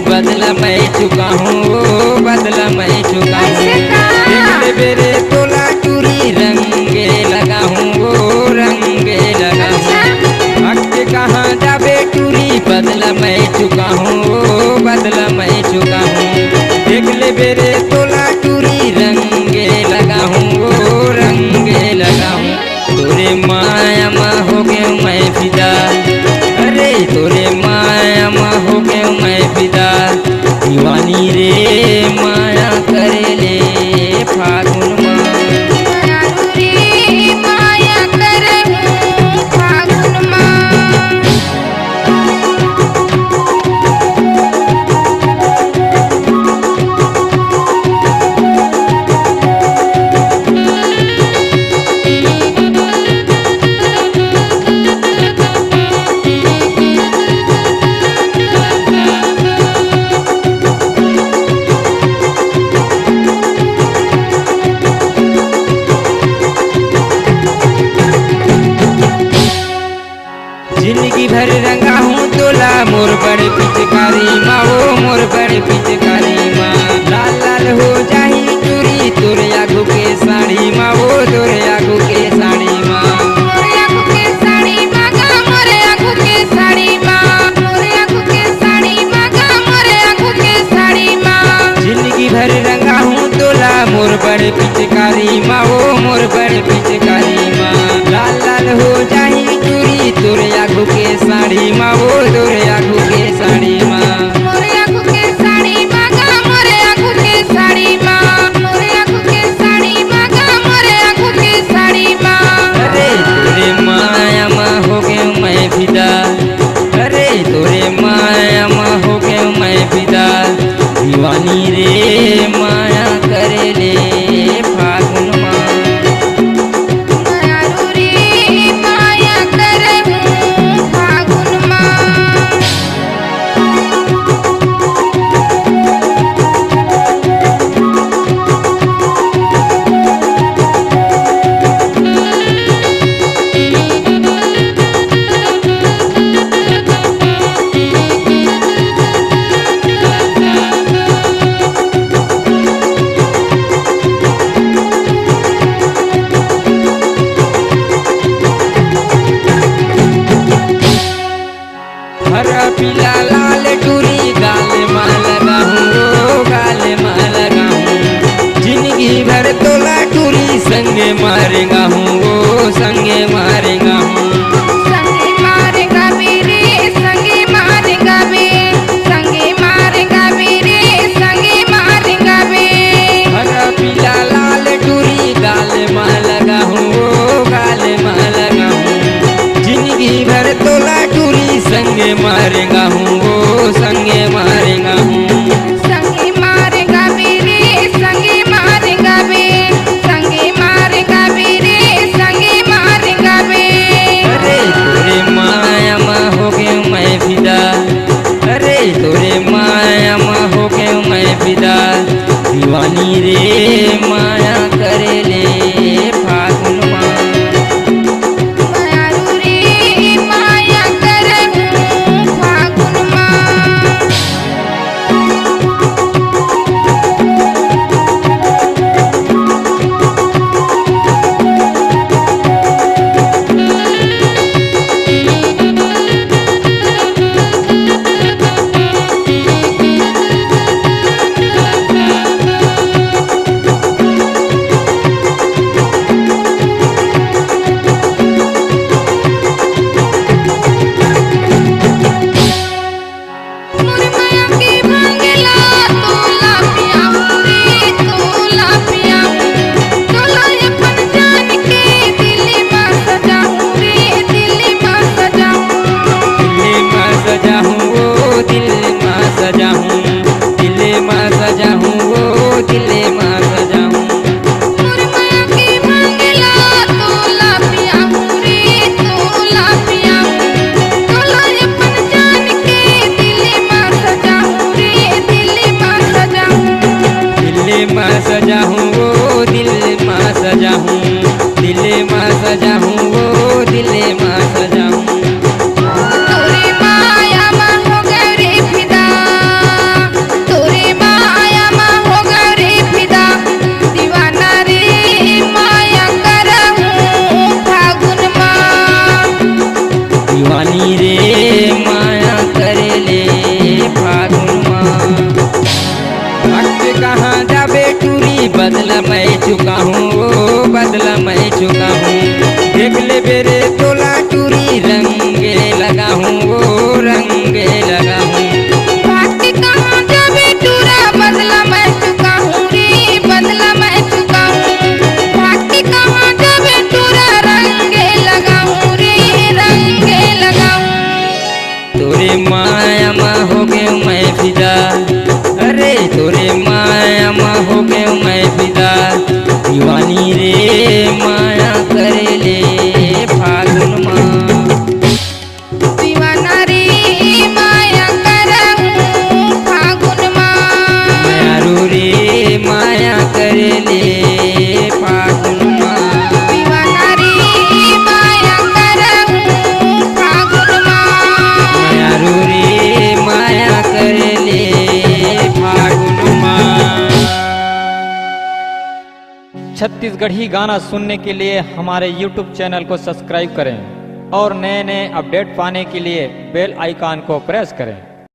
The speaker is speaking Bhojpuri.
बदला मैं चुका हूँ, बदला मैं चुका हूँ। देखले बेरे तोला चूरी रंगे लगा हूँ, रंगे लगा हूँ। भक्त कहाँ जाबे चूरी बदला मैं चुका हूँ, बदला मैं चुका हूँ। देखले बेरे तोला चूरी रंगे लगा हूँ, रंगे लगा हूँ। तोरे माया माँ हो गए मैं फिदा, अरे तोरे माया माँ हो गए मैं फिदा। दीवानी रे माया करे ले फागुन माँ, रे माया करे फागुन माँ। जिंदगी भर रंगा हूँ तोला मोर बड़े पिचकारी माँ, वो मोर बड़े पिचकारी माँ। लाल लाल हो जाही चूरी तोरे आगू के साड़ी माँ, वो तोरे आगू के साड़ी माँ। मोरे आगू के साड़ी माँ गा, मोरे आगू के साड़ी माँ, मोरे आगू के साड़ी माँ गा, मोरे आगू के साड़ी माँ। जिंदगी भर रंगा हूँ तोला मोर बड़े पिचकारी माँ, वो मोर बड़े पिचकारी माँ। लाल लाल हो जाही चूरी तोरे आगू के साड़ी माँ, वो तोरे आगू के साड़ी माँ। मोरे आगू के साड़ी माँ गा, मोरे आगू के साड़ी माँ, मोरे आगू के साड़ी माँ गा, मोरे आगू के साड़ी माँ। अरे तोरे माया माँ हो गए मैं फिदा, अरे तोरे माया माँ हो गए मैं फिदा। दीवानी रे माया करे ले फागुन माँ, मायारू रे माया करे फागुन माँ। हरा पीला लाल टूरी गाल माँ लगा हूँ, गाल माँ लगा हूँ। जिंदगी भर तोला टूरी संगे मारेगा हूँ, वो संगे मारेगा हूँ। संगे मारेगा मेरे संगे मारेगा बे, संगे मारेगा मेरे संगे मारेगा बे। हरा पीला लाल टूरी गाल माँ लगा हूँ, वो गाल माँ लगा हूँ। जिंदगी भर तोला टूरी संगे मारेगा हूँ, वो संगे मारेगा हूँ। संगे मारेगा मेरे संगे मारेगा बे, संगे मारेगा मेरे संगे मारेगा बे। अरे तोरे माया माँ हो गए मैं फिदा, अरे तोरे माया माँ हो गए मैं फिदा। दीवानी रे माया करे ले फागुन माँ, मायारू रे माया करे फागुन माया करेले फागुन माँ दीवाना रे माया करहूँ फागुन माँ मारू रे माया करेले फागुन माँ दीवाना रे माया करहूँ फागुन माँ मारू रे माया करेले फागुन माँ। छत्तीसगढ़ी गाना सुनने के लिए हमारे YouTube चैनल को सब्सक्राइब करें और नए नए अपडेट पाने के लिए बेल आइकन को प्रेस करें।